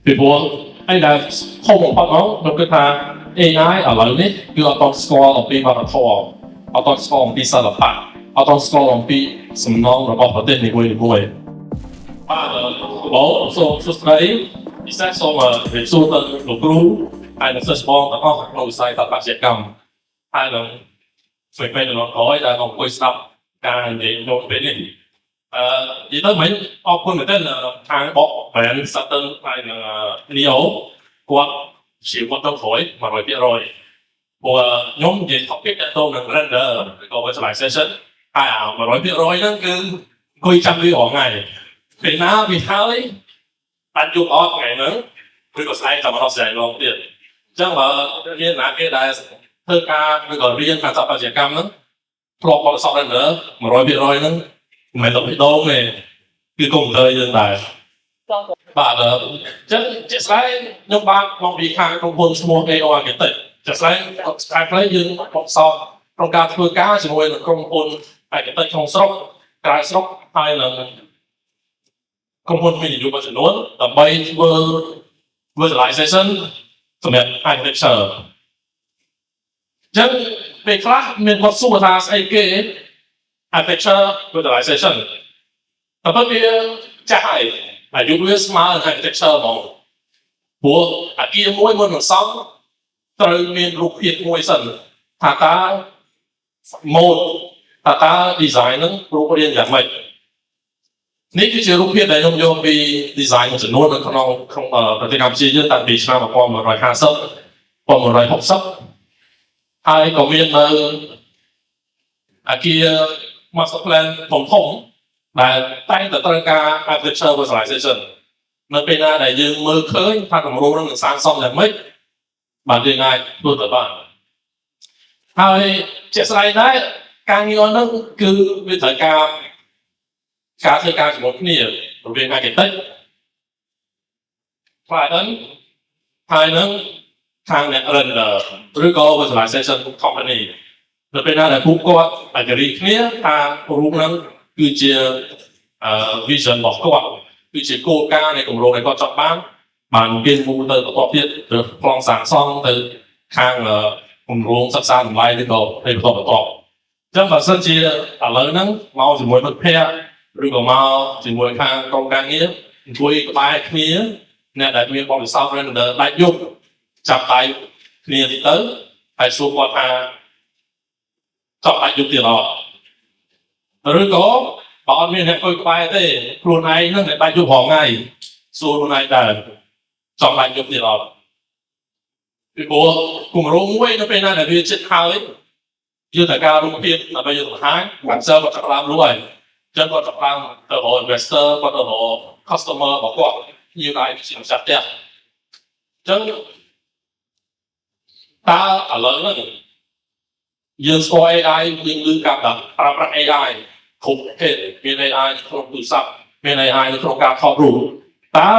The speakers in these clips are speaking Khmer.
ពីព្រោះអីដែលធំបំផុតមកខ្ញុំគិតថា AI ឥឡូវនេះគឺអត់តស្គាល់អំពីវប្បធម៌អត់តស្គាល់អំពីសិល្បៈអត់តស្គាល់អំពីសំណងរបស់ប្រទេសនីមួយៗបាទបងសូមសួស្តីពិសេសសូមរៀបសួរទៅលោកគ្រូហើយនិងសិស្សបងទាំងអស់ក្នុងវិស័យតបច្ចេកកម្មហើយនឹងស្វែងរកដល់ក្រោយដែលមកអង្គុយស្ដាប់ការនិយាយក្នុងពេលនេះនិយាយទៅមិនអរគុណមែនទែនខាងបកបែនសាត់ទៅហើយនឹងលីអូគាត់ជាគាត់ទៅក្រោយ 100% ព្រោះខ្ញុំនិយាយ topic ដែលទៅនឹង render ឬក៏ visualization ហើយ 100% ហ្នឹងគឺអង្គុយចាំវារាល់ថ្ងៃពេលណាវាហើយអាចយកអត់ថ្ងៃហ្នឹងឬក៏ស្អែកតែមកដល់ស្អែកឡងទៀតអញ្ចឹងបើមានណាគេដែលធ្វើការឬក៏រៀនខាងស្ថាបត្យកម្មហ្នឹងធ្លាប់បទពិសោធន៍ render 100% ហ្នឹងមិនមែនទៅបេះដូងទេគឺកុំព្យូទ័រយើងដែរបាទអញ្ចឹងជាក់ស្ដែងខ្ញុំបានមកពីខាងក្រុមហ៊ុនឈ្មោះ AO Architect ជាក់ស្ដែងស្កាយផ្លេយើងបទពិសោធន៍ក្នុងការធ្វើការជាមួយនឹងក្រុមហ៊ុន Architect ក្នុងស្រុកក្រៅស្រុកហើយនឹងក្រុមហ៊ុនមាននយោបាយចំនួនដើម្បីធ្វើ visualization សម្រាប់ architecture អញ្ចឹងពេលខ្លះមានគាត់សួរថាស្អីគេ architecture visualization តែពេលវាចាស់ហើយអាយុវាស្មើនឹង architecture ហ្មងព្រោះអាគារមួយមុននឹងសង់ត្រូវមានរូបភាពមួយសិនថាតើ mode ថាតើ design ហ្នឹងរូបរាងយ៉ាងម៉េចនេះគឺជារូបភាពដែលខ្ញុំយកពី design មួយចំនួននៅក្នុងប្រទេសកម្ពុជាយើងតាំងពីឆ្នាំ1950 1960ហើយក៏មាននៅអាគារ master plan ធំដែលតែងតែត្រូវការ architecture visualization នៅពេលណាដែលយើងមើលឃើញថាគម្រោងនឹងសាងសង់យ៉ាងម៉េចបាទយើងអាចធ្វើទៅបានហើយជាក់ស្ដែងដែរការងារហ្នឹងគឺវាត្រូវការធ្វើការជាមួយគ្នារវាង architect client ហើយនឹងខាងអ្នក render ឬក៏ visualization company នៅពេលណាដែលពួកគាត់អាចរីគ្នាថារូបហ្នឹងគឺជា vision របស់គាត់គឺជាគោលការណ៍នៃគម្រោងដែលគាត់ចង់បានគេមូលទៅបន្តទៀតទៅប្លង់សាងសង់ទៅខាងគម្រោងសិក្សាតម្លៃឬក៏ទៅបន្តអញ្ចឹងបើសិនជាឥឡូវហ្នឹងមកជាមួយមិត្តភ័ក្តិឬក៏មកជាមួយខាងក្រុមការងារអង្គុយក្បែរគ្នាអ្នកដែលមានបទពិសោធន៍ render ដាច់យប់ចាប់ដៃគ្នាទីទៅហើយសួរគាត់ថាចង់ដាច់យប់ទៀតអត់ឬក៏បើអត់មានអ្នកអង្គុយក្បែរទេខ្លួនឯងហ្នឹងដែលដាច់យប់រងថ្ងៃសួរខ្លួនឯងដែរចង់ដាច់យប់ទៀតអត់ពីព្រោះគម្រោងមួយនៅពេលណាដែលវាជិតហើយយើងត្រូវការរូបភាពដើម្បីយើងបង្ហាញបានសិលគាត់ចាប់ដើមលុយហើយចឹងគាត់ចាប់ដើមទៅរក investor គាត់ទៅរក customer របស់គាត់យើងអាចជាម្ចាស់ផ្ទះចឹងតើឥឡូវហ្នឹងយើងស្គាល់ AI យើងឮការប្រើប្រាស់ AI គ្រប់ប្រភេទមាន AI ក្នុងទូរស័ព្ទមាន AI នៅក្នុងការថតរូបតើ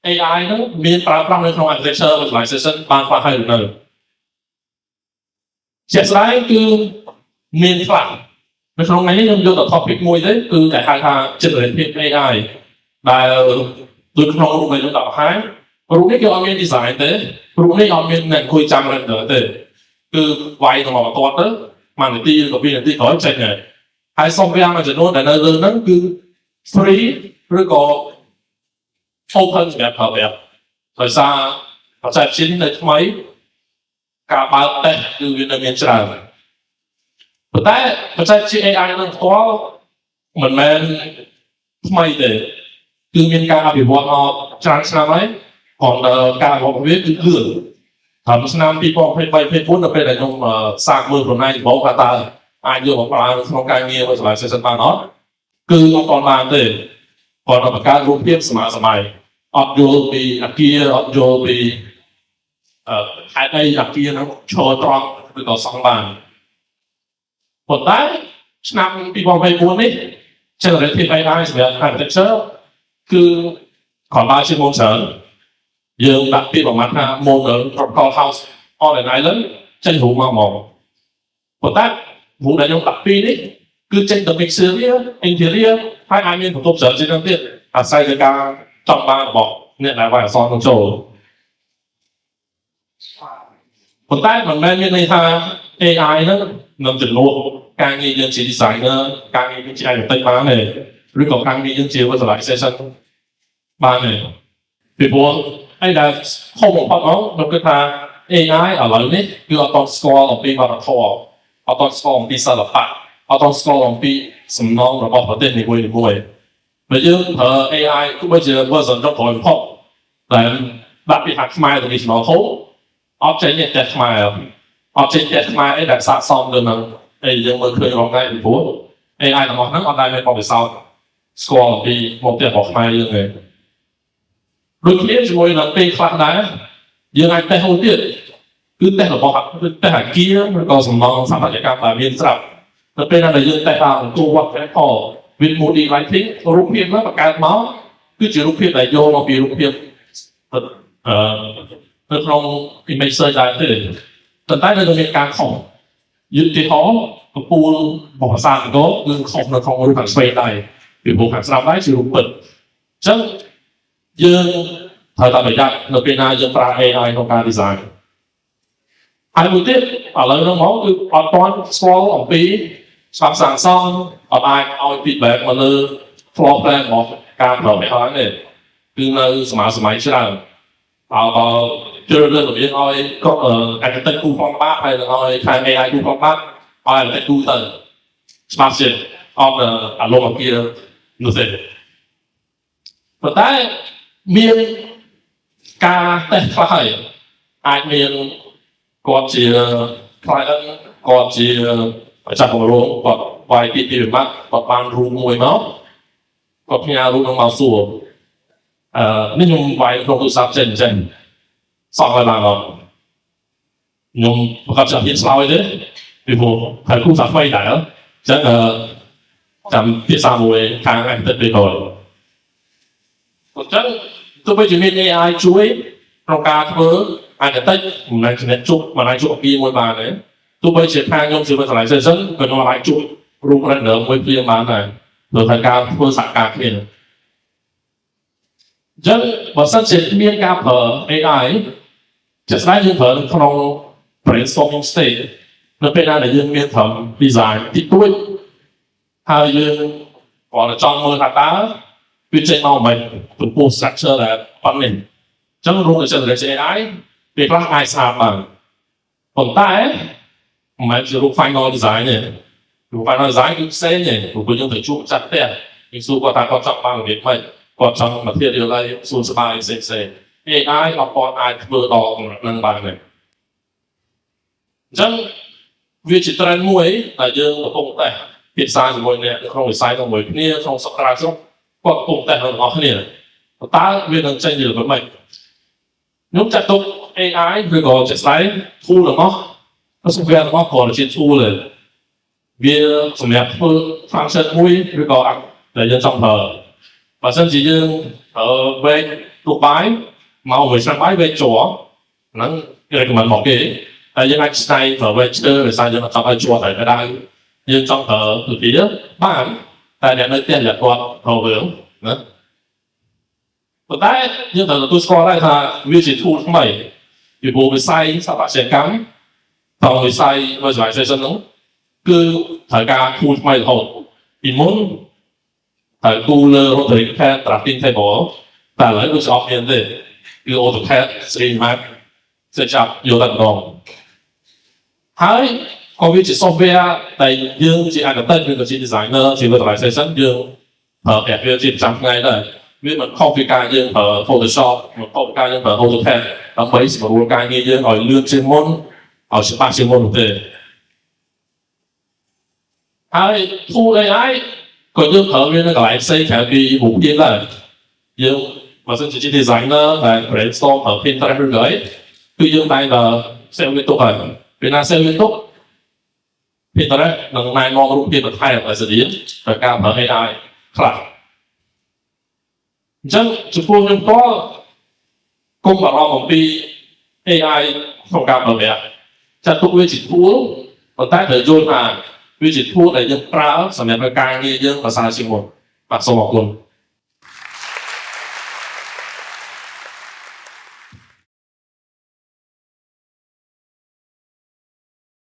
AI ហ្នឹងមានប្រើប្រាស់នៅក្នុង architecture visualization បានខ្លះហើយឬនៅជាក់ស្ដែងគឺមានខ្លះនៅក្នុងថ្ងៃនេះខ្ញុំយកទៅ topic មួយទេគឺតែហៅថា generative AI ដែលដូចក្នុងរូបដែលខ្ញុំដាក់បង្ហាញរូបនេះគេអត់មាន design ទេរូបនេះអត់មានអ្នកអង្គុយចាំ render ទេគឺវាយទៅមកបន្ទាត់ទៅមួយនាទីឬក៏2នាទីក្រោយចេញហើយសូមវាមួយចំនួនដែលនៅលើហ្នឹងគឺ free ឬក៏ open សម្រាប់ប្រើប្រាស់ដោយសារបច្ចេកវិទ្យានេះនៅថ្មីការបើកតេស្តគឺវានៅមានច្រើនប៉ុន្តែបច្ចេកវិទ្យា AI នឹងផ្ទាល់មិនមែនថ្មីទេគឺមានការអភិវឌ្ឍមកច្រើនឆ្នាំហើយcònការអភិវឌ្ឍវាគឺលឿនតាមឆ្នាំ2023-2024នៅពេលដែលខ្ញុំសាកមើលប្រណែងដំបូងថាតើអាចយកមកប្រើក្នុងការងារ visualization បានអត់គឺអត់បានទេគាត់ទៅបង្កើតរូបភាពសម័យអត់យល់ពីអាគារអត់យល់ពីហេតុអីអាគារហ្នឹងឈរត្រង់ឬក៏សង់បានប៉ុន្តែឆ្នាំ2024នេះ generative AI សម្រាប់ architecture គឺគាត់ដើរជាមុនច្រើនយើងដាក់ពាក្យប្រមាណថា model tropical house on an island ចេញរូបមកប៉ុន្តែរូបដែលខ្ញុំដាក់ពីនេះគឺចេញទៅ exterior interior ហើយអាចមានបន្ទប់ច្រើនជាងនេះទៀតអាស្រ័យលើការចង់បានរបស់ អ្នកដែលវាយអក្សរនឹងចូលប៉ុន្តែមិនមែនមានន័យថា AI ហ្នឹងនឹងជំនួសការងារយើងជា designer ការងារយើងជា architect បានទេឬក៏ការងារយើងជា visualization បានទេពីព្រោះឯដែលខុសបំផុតនោះគឺថា AI ឥឡូវនេះគឺអត់តស្គាល់អំពីវប្បធម៌អត់តស្គាល់អំពីសិល្បៈអត់តស្គាល់អំពីសំណងរបស់ប្រទេសនីមួយៗបើយើងប្រើ AI ទោះបីជា version ចុងក្រោយបំផុតតែដាក់ពាក្យថាខ្មែរទៅ regional code អត់ចេញតែខ្មែរអត់ចេញតែខ្មែរអីដែលស័ក្តិសមទៅនឹងឯយើងមើលឃើញរងថ្ងៃពីព្រោះ AI ទាំងអស់ហ្នឹងអត់ដែលមានបទពិសោធន៍ស្គាល់អំពីមកផ្ទះរបស់ខ្មែរយើងទេដូចគ្នាជាមួយនឹងពេលខ្លះដែរយើងអាចតេស្តមួយទៀតគឺតេស្តរបស់តេស្តអាគារឬក៏សំណង់ស្ថាបត្យកម្មដែលមានស្រាប់ទៅពេលដែលយើងតេស្តតាមអង្គវត្តផល with moody lighting រូបភាពហ្នឹងបង្កើតមកគឺជារូបភាពដែលយកមកពីរូបភាពនៅក្នុង image search ដែរទេប៉ុន្តែនៅមានការខុសយុទ្ធហោកំពូលរបស់ភាសាអង់គ្លេសគឺខុសនៅក្នុងរូបខាងឆ្វេងដែរពីព្រោះខាងស្ដាំដែរជារូបពិតអញ្ចឹងយើងត្រូវតែប្រយ័ត្ននៅពេលណាយើងប្រើ AI ក្នុងការ design ហើយមួយទៀតឥឡូវហ្នឹងមកគឺអត់ទាន់ស្គាល់អំពីច្បាប់សាងសង់អត់អាចឲ្យ feedback មកលើ floor plan របស់ការប្រើប្រាស់នេះគឺនៅសម័យច្រើនបើជឿលើរបៀបឲ្យក៏អាចទៅគូផងបាក់ហើយនឹងឲ្យខាង AI គូផងបាក់ឲ្យតែគូទៅច្បាស់ជាអត់អារម្មណ៍អគារនោះទេប៉ុន្តែមានការតេស្តខ្លះហើយអាចមានគាត់ជា client គាត់ជាម្ចាស់គម្រោងគាត់វាយពីវិបត្តិគាត់បានរូបមួយមកគាត់ផ្ញើរូបនឹងមកសួរនេះខ្ញុំវាយក្នុងទូរស័ព្ទចេញសក់ហើយបានអត់ខ្ញុំប្រកាសជាឆ្លើយទេពីព្រោះហើយគូសាថ្មីដែរអញ្ចឹងចាំភាសាមួយខាងអន្តរជាតិទៅអញ្ចឹងទោះបីជាមាន AI ជួយក្នុងការធ្វើអាចតិចមិនអាចជំនាញជប់មិនអាចជប់អគារមួយបានទេទោះបីជាខាងខ្ញុំជា visualization ក៏ខ្ញុំអាចជប់រូប render មួយព្រាមបានដែរព្រោះតែការធ្វើសហការគ្នាអញ្ចឹងបើសិនជាមានការប្រើ AI ជាស្ដែងយើងប្រើក្នុង brainstorming stage នៅពេលណាដែលយើងមានត្រឹម design ទីទួចហើយយើងគាត់ចង់មើលថាតើវាចេញមកមិនទំពោះ structure ដែលប៉ុណ្ណេះអញ្ចឹងរូប generation AI ពេលខ្លះអាចស្អាតបានប៉ុន្តែមិនមែនជារូប final design ទេរូប final design គឺផ្សេងទេព្រោះយើងត្រូវជួបចាត់ផ្ទះយើងសួរគាត់ថាគាត់ចង់បានរបៀបម៉េចគាត់ចង់ material ឲ្យសួរស្បាយផ្សេង AI អត់គាត់អាចធ្វើដល់កម្រិតហ្នឹងបានទេអញ្ចឹងវាជា trend មួយដែលយើងកំពុងតែពិសាជាមួយអ្នកក្នុងវិស័យទាំងមួយគ្នាក្នុងសកលស្រុកគាត់កំពុងតែទាំងអស់គ្នាតើវានឹងចេញជារបៀបម៉េចខ្ញុំចាត់ទុក AI ឬក៏ជាស្ដែង tool របស់software របស់គាត់ជា tool ទេវាសម្រាប់ធ្វើ function មួយឬក៏ដែលយើងចង់ប្រើបើសិនជាយើងប្រើវែកទូបាយមកមួយឆ្នាំបាយវែកជាប់ហ្នឹងគេ recommend មកគេតែយើងអាចស្ដាយប្រើវែកស្ទើរដោយសារយើងអត់ចង់ឲ្យជាប់តែក្តៅយើងចង់ប្រើទូទាបានតែអ្នកនៅផ្ទះអ្នកគាត់ប្រើរឿងណាប៉ុន្តែយើងត្រូវទទួលស្គាល់ដែរថាវាជា tool ថ្មីពីព្រោះវិស័យស្ថាបត្យកម្មតាមវិស័យ visualization ហ្នឹងគឺត្រូវការ tool ថ្មីរហូតពីមុនហើយគូលើ Rotary CAD Drafting Table តែឥឡូវដូចអត់មានទេគឺ AutoCAD 3D Max សេចក្ដីយកតែម្ដងហើយក៏វាជា software ដែលយើងជា architect ឬក៏ជា designer ជា visualization យើងប្រើប្រាស់វាជាប្រចាំថ្ងៃដែរវាមិនខុសពីការយើងប្រើ Photoshop មិនខុសពីការយើងប្រើ AutoCAD ដើម្បីសម្រួលការងារយើងឲ្យលឿនជាងមុនឲ្យច្បាស់ជាងមុននោះទេហើយ tool AI ក៏យើងប្រើវានៅកន្លែងផ្សេងក្រៅពីរូបភាពដែរយើងបើសិនជា designer ដែល brainstorm ប្រើ Pinterest ឬក៏អីគឺយើងតែងតែ save វាទុកហើយពេលណា save វាទុក Pinterest នឹងណែនាំរូបភាពបន្ថែមឲ្យស្រៀងដោយការប្រើ AI ខ្លះអញ្ចឹងចំពោះខ្ញុំក៏គុំបារម្ភអំពី AI ក្នុងការប្រើប្រាស់ចាត់ទុកវាជា tool ប៉ុន្តែត្រូវយល់ថាវាជា tool ដែលយើងប្រើសម្រាប់ការងារយើងប្រសើរជាងមុនបាទសូមអរគុណ